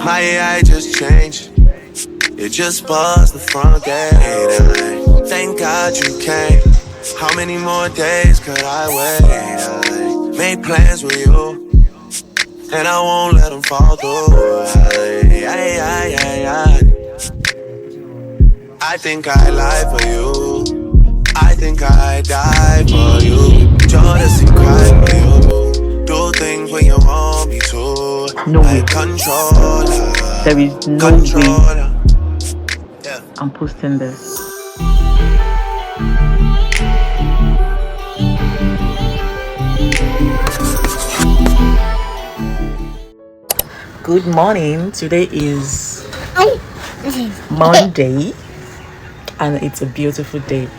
My AI just changed. It just buzzed the front gate. I thank God you came. How many more days could I wait? I made plans with you, and I won't let them fall through. I think I lie for you. I think I die for you. Jealousy cry for you. Do things when you want me to. No way. Controller. There is no Controller. way Yeah. I'm posting this. Good morning. Today is Monday and it's a beautiful day.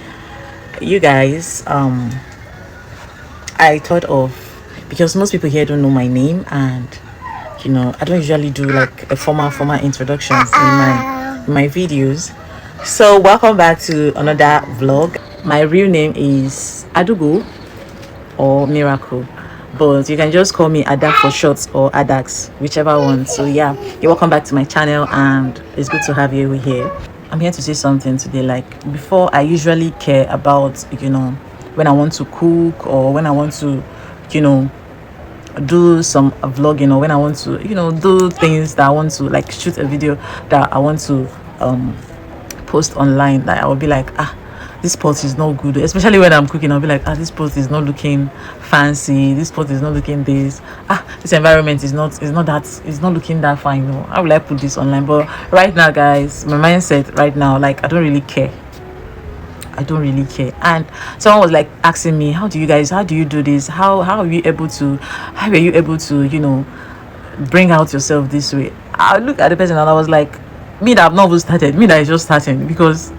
You guys, I thought of, because most people here don't know my name, and I don't usually do like a formal introductions in my videos. So welcome back to another vlog. My real name is Adugo or Miracle, but you can just call me Ada for short, or Adax, whichever one. So yeah, you're welcome back to my channel and it's good to have you here. I'm here to say something today. Like, before, I usually care about when I want to cook, or when I want to do some vlogging, or when I want to do things that I want to, like, shoot a video that I want to post online. Like, I will be like, this pot is not good, especially when I'm cooking. I'll be like, this pot is not looking fancy, this pot is not looking this, this environment is not looking that fine. How will I put this online? But right now, guys, my mindset right now, like, I don't really care. And someone was like asking me, how do you do this? How are you able to bring out yourself this way? I looked at the person and I was like, me that I've not even started, me that is just starting, because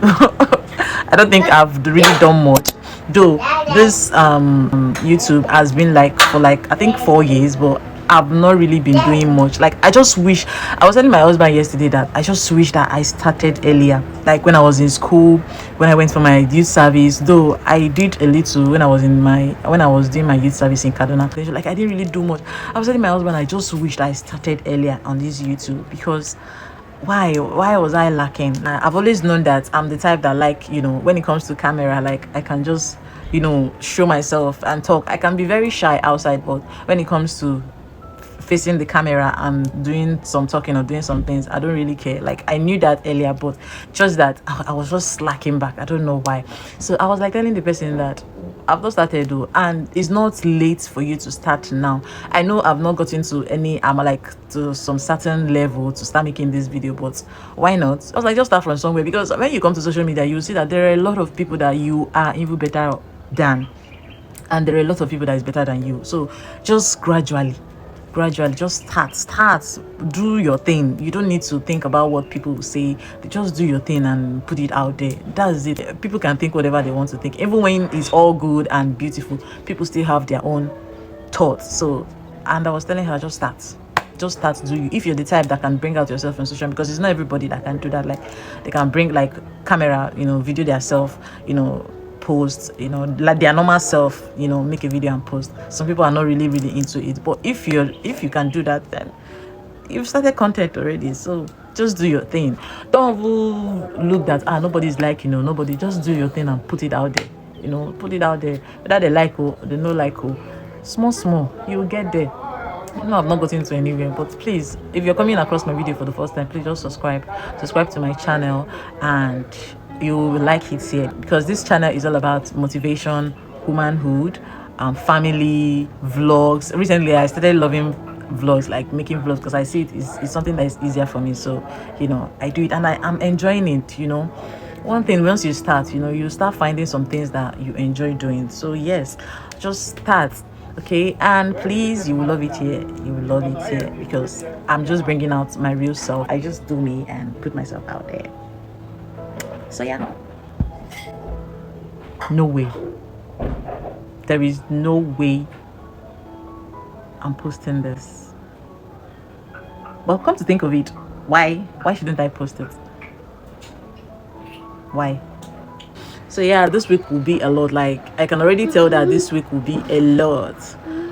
I don't think I've really done much. Though this YouTube has been like for like I think 4 years, but I've not really been doing much. Like, I just wish, I was telling my husband yesterday that I just wish that I started earlier, like when I was in school, when I went for my youth service. Though I did a little when I was doing my youth service in Kaduna. Like, I didn't really do much. I was telling my husband I just wished I started earlier on this YouTube, because why was I lacking? I've always known that I'm the type that, like, when it comes to camera, like, I can just show myself and talk. I can be very shy outside, but when it comes to facing the camera and doing some talking or doing some things, I don't really care. Like, I knew that earlier, but just that I was just slacking back. I don't know why. So I was like telling the person that I've not started though, and it's not late for you to start now. I know I've not gotten to to some certain level to start making this video, but why not? I was like, just start from somewhere, because when you come to social media, you see that there are a lot of people that you are even better than, and there are a lot of people that is better than you. So just gradually just start, do your thing. You don't need to think about what people will say. Just do your thing and put it out there. That's it. People can think whatever they want to think. Even when it's all good and beautiful, people still have their own thoughts. So, and I was telling her, just start, do you. If you're the type that can bring out yourself on social media, because it's not everybody that can do that. Like, they can bring like camera, video themselves, post, like their normal self, make a video and post. Some people are not really into it, but if you can do that, then you've started content already. So just do your thing. Don't look that nobody's liking, nobody. Just do your thing and put it out there. Put it out there, whether they like or they no like. Small you'll get there. I've not gotten to anywhere, but please, if you're coming across my video for the first time, please just subscribe to my channel, and you will like it here, because this channel is all about motivation, womanhood, family, vlogs. Recently I started loving vlogs, like making vlogs, because I see it's something that is easier for me. So I do it and I'm enjoying it. One thing, once you start, you start finding some things that you enjoy doing. So yes, just start. Okay, and please, you will love it here, because I'm just bringing out my real self. I just do me and put myself out there. So yeah, no way, there is no way I'm posting this. But come to think of it, why shouldn't I post it? Why? So yeah, this week will be a lot. Like, I can already tell that this week will be a lot.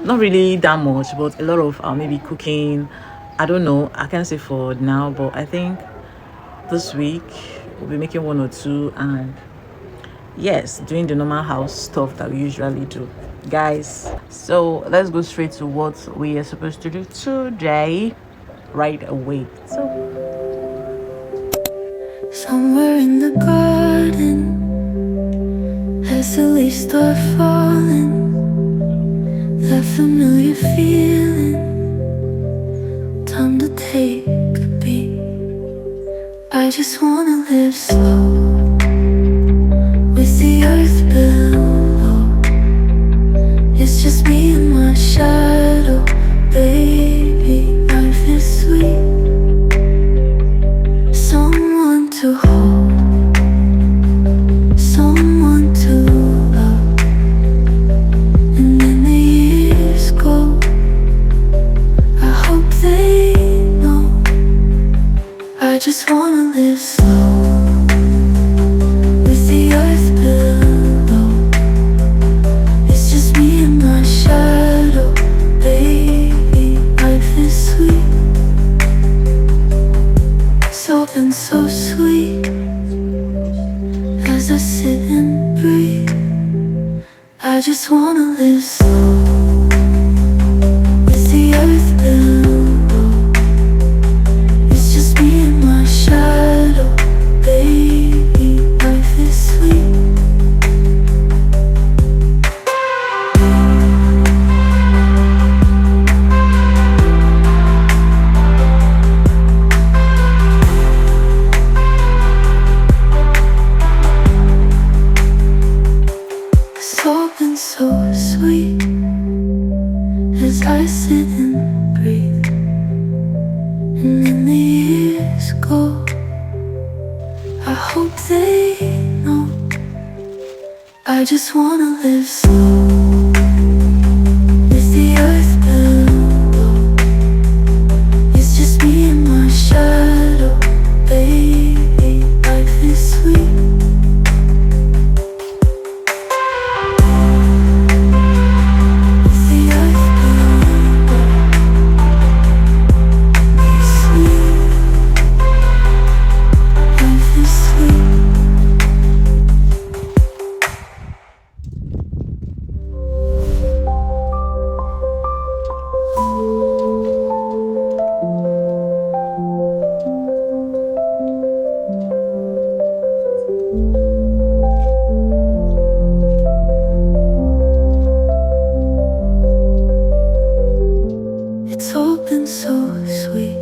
Not really that much, but a lot of maybe cooking, I don't know. I can't say for now, but I think this week we'll be making one or two, and yes, doing the normal house stuff that we usually do, guys. So let's go straight to what we are supposed to do today, right away. So somewhere in the garden, as the leaves start falling, that familiar feeling, time to take a beat. I just wanna live slow, with the earth below. It's just me and my shadow, baby. Life is sweet, someone to hold, someone to love. And then the years go, I hope they know I just wanna live slow, with the earth below. It's just me and my shadow, baby. Life is sweet, so and so sweet. As I sit and breathe, I just wanna live slow, with the earth below. It's just me and my shadow, baby. Life is sweet. So and so sweet. As I sit and breathe, and then the years go, I hope they know I just wanna live slow, with the earth below. It's just me and my shadow, baby. Life is sweet. With the earth below, it's sweet. Life is sweet. It's all been so sweet,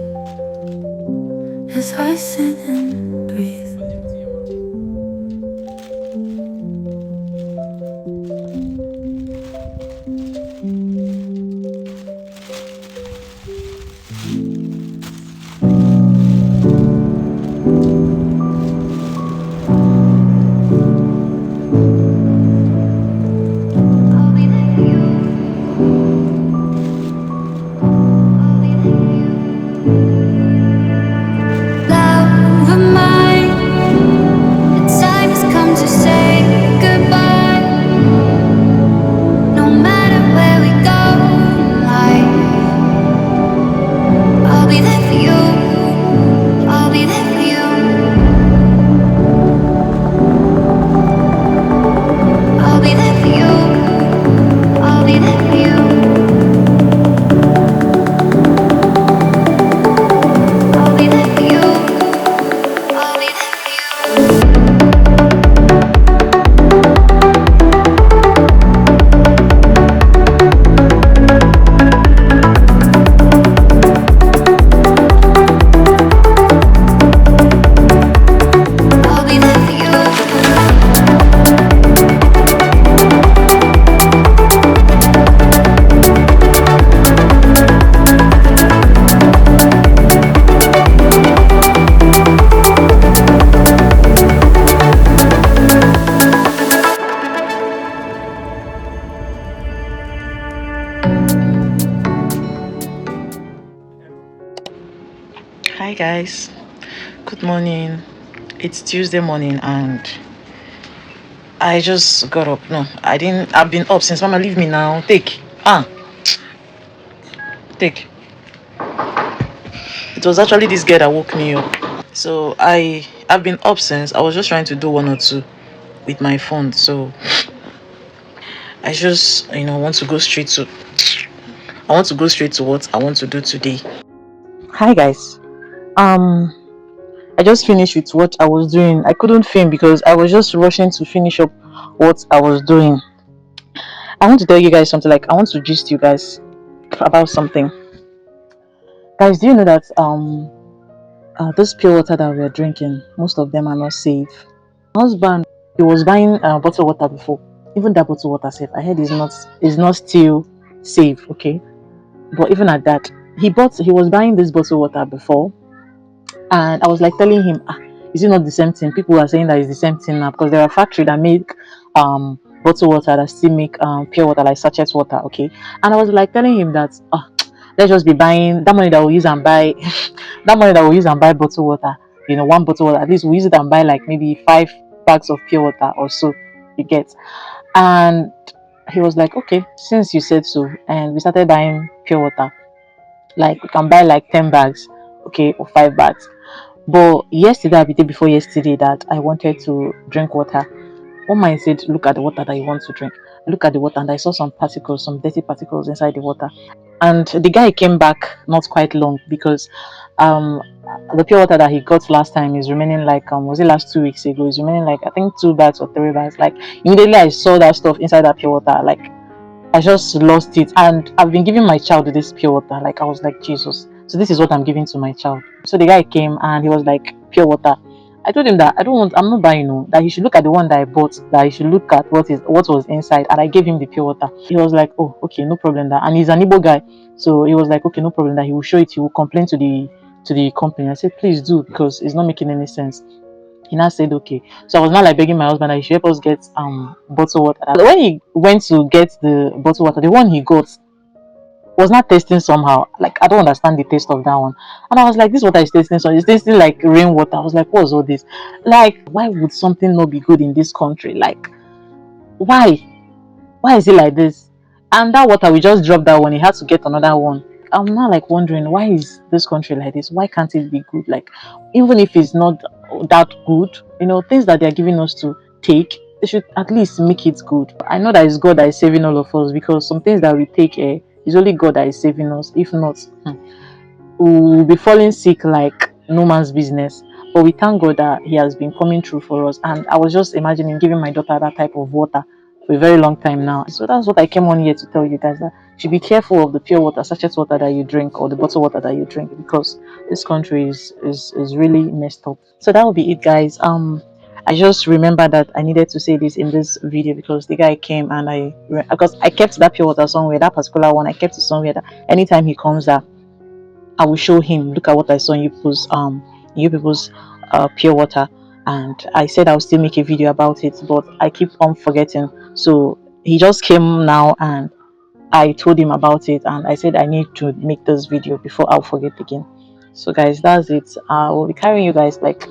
as I sit and breathe. I'll be there for you. I'll be there for you. Love of mine, the time has come to say goodbye. No matter where we go in life, I'll be there for you. I'll be there for you. I'll be there for you. I'll be there for you. I'll be there for you. I'll be there for you. I'll be there for you. hi guys, good morning. It's Tuesday morning and I just got up. No, I didn't. I've been up since Mama leave me now. Take. It was actually this girl that woke me up. So I've been up since. I was just trying to do one or two with my phone. So I just want to go straight to what I want to do today. Hi guys. I just finished with what I was doing. I couldn't film because I was just rushing to finish up what I was doing. I want to tell you guys something. Like, I want to gist you guys about something. Guys, do you know that this pure water that we're drinking, most of them are not safe. My husband, he was buying bottled water before. Even that bottled water safe, I heard is not still safe. Okay, but even at that, he was buying this bottled water before, and I was like telling him, is it not the same thing? People are saying that it's the same thing now because there are factories that make bottled water that still make pure water, like sachet water. Okay, and I was like telling him that let's just be buying that money that we use and buy that money that we use and buy bottled water. One bottle water, at least we use it and buy like maybe 5 bags of pure water or so. You get. And he was like, okay, since you said so, and we started buying pure water. Like, we can buy like 10 bags, okay, or 5 bags. But yesterday, the day before yesterday, that I wanted to drink water, one man said, look at the water that you want to drink. Look at the water, and I saw some particles, some dirty particles inside the water. And the guy came back not quite long because the pure water that he got last time is remaining like was it last 2 weeks ago? Is remaining like, I think, 2 bags or 3 bags. Like, immediately I saw that stuff inside that pure water, like I just lost it. And I've been giving my child this pure water. Like, I was like, Jesus, so this is what I'm giving to my child. So the guy came and he was like, pure water. I told him that I'm not buying, no, that he should look at the one that I bought, that he should look at what was inside. And I gave him the pure water. He was like, oh, okay, no problem. That, and he's an Igbo guy, so he was like, okay, no problem. That he will show it. He will complain to the company. I said, please do, because it's not making any sense. He now said, okay. So I was now like begging my husband that he should help us get bottled water. When he went to get the bottled water, the one he got was not tasting somehow. Like, I don't understand the taste of that one. And I was like, this water is tasting so it's tasting like rainwater. I was like, what's all this? Like, why would something not be good in this country? Like, why is it like this? And that water, we just dropped that one. He had to get another one. I'm now like wondering, why is this country like this? Why can't it be good? Like, even if it's not that good, things that they're giving us to take, they should at least make it good. I know that it's God that is saving all of us, because some things that we take, it's only God that is saving us. If not, we'll be falling sick like no man's business. But we thank God that He has been coming through for us. And I was just imagining giving my daughter that type of water for a very long time now. So that's what I came on here to tell you guys, that you should be careful of the pure water, sachet water that you drink, or the bottled water that you drink, because this country is really messed up. So that will be it, guys. I just remember that I needed to say this in this video because the guy came and because I kept that pure water somewhere, that particular one, I kept it somewhere that anytime he comes there, I will show him, look at what I saw in you people's pure water. And I said I'll still make a video about it, but I keep on forgetting. So he just came now and I told him about it, and I said I need to make this video before I'll forget again. So guys, that's it. I will be carrying you guys like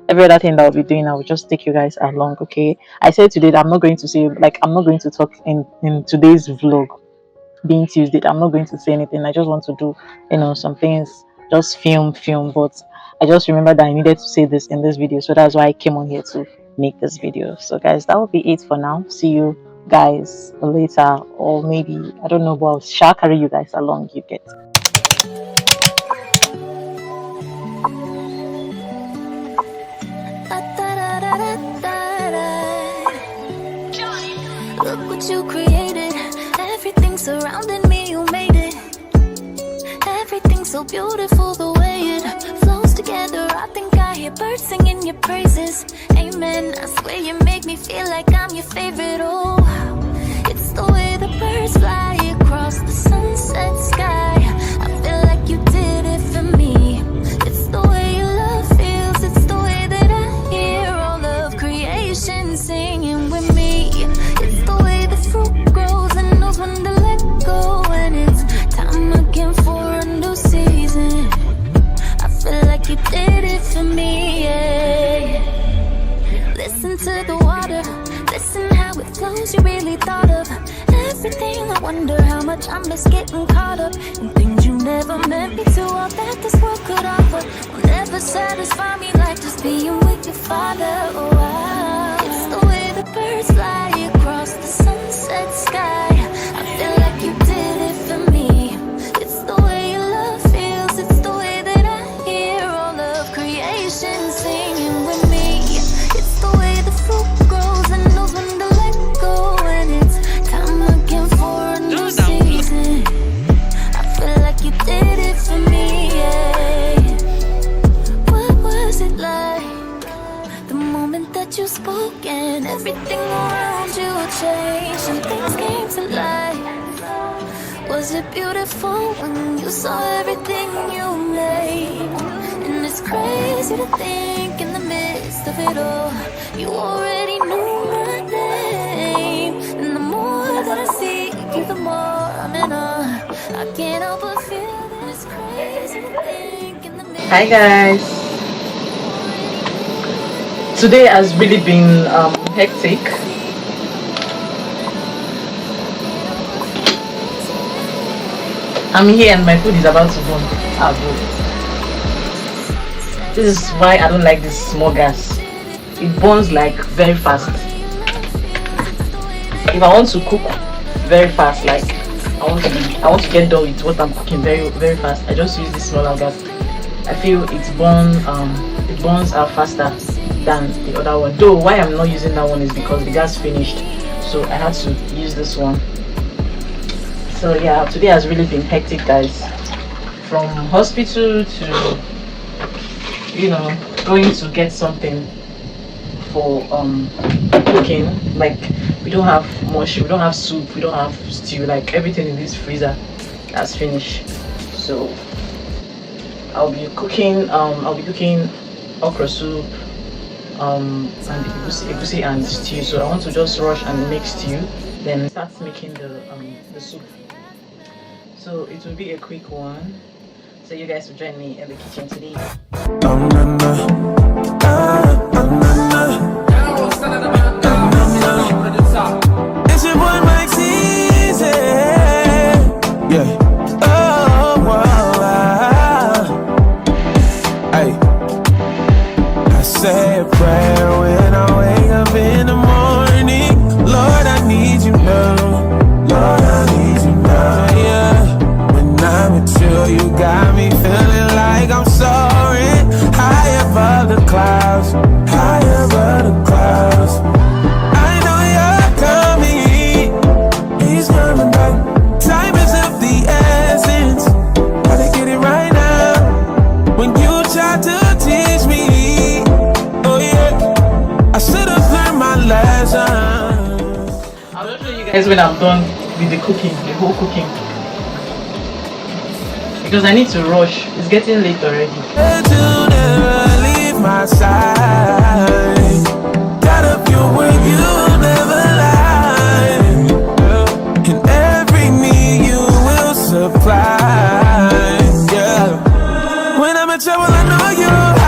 every other thing that I'll be doing. I will just take you guys along. Okay, I said today that I'm not going to say, like, I'm not going to talk in today's vlog, being Tuesday. I'm not going to say anything. I just want to do some things, just film. But I just remembered that I needed to say this in this video, so that's why I came on here to make this video. So guys, that will be it for now. See you guys later, or maybe, I don't know, but shall carry you guys along. You get. Look what you created. Everything surrounding me, you made it. Everything so beautiful, the way it flows together. I think I hear birds singing your praises. Amen. I swear you make me feel like I'm your favorite. Oh, it's the way the birds fly across the sunset sky. I feel like you did it for me. It's the way your love feels. It's the way that I hear all of creation singing with me. It's the way the fruit grows and knows when to let go. And it's time again for a new season. I feel like you did it for me, yeah. Listen to the water, listen how it flows. You really thought of everything. I wonder how much I miss getting caught up in things you never meant me to. All that this world could offer. never satisfy me like just being with your father. Oh, wow. It's the way the birds fly across the sunset sky. I feel like you did it for me. It's the way your love feels. It's the way that I hear all of creation singing with me. It's the way the fruit grows and knows when to let go. And it's time again for a new season. I feel like you did it for me, yeah. What was it like? The moment that you spoke and everything around you changed and things came to life. Was it beautiful when you saw everything you made? And it's crazy to think in the midst of it all, you already knew my name. And the more that I see you, the more I'm in awe. I can't help but feel that it's crazy to think in the midst. Hi guys. Today has really been hectic. I'm here and my food is about to burn. Ah, bro. This is why I don't like this small gas. It burns like very fast. If I want to cook very fast, like I want to get done with what I'm cooking very fast, I just use this smaller gas. I feel it burns out faster than the other one. Though why I'm not using that one is because the gas finished, so I had to use this one. So yeah, today has really been hectic, guys. From hospital to, you know, going to get something for cooking. Like we don't have much, we don't have soup, we don't have stew, like everything in this freezer has finished. So I'll be cooking okra soup and egusi and stew. So I want to just rush and make stew, then start making the soup. So it will be a quick one. So you guys will join me in the kitchen today. It's your boy Mike Easy. Yeah. Oh, wow. Hey. I say a prayer when I wake up in the morning. Lord, I need you now. Lord, I need you now. Yeah. When I'm with you, you got me feeling like I'm soaring high above the clouds. High above the clouds. I know you're coming. He's coming back. Time is of the essence. Gotta get it right now. When you try to teach me, oh yeah, I should have learned my lesson. I'll just show you guys when I'm done with the cooking, the whole cooking, because I need to rush. It's getting late already. You never leave my side. Got up your word, you never lie. And every need you will supply. Yeah. When I'm in trouble, I know you.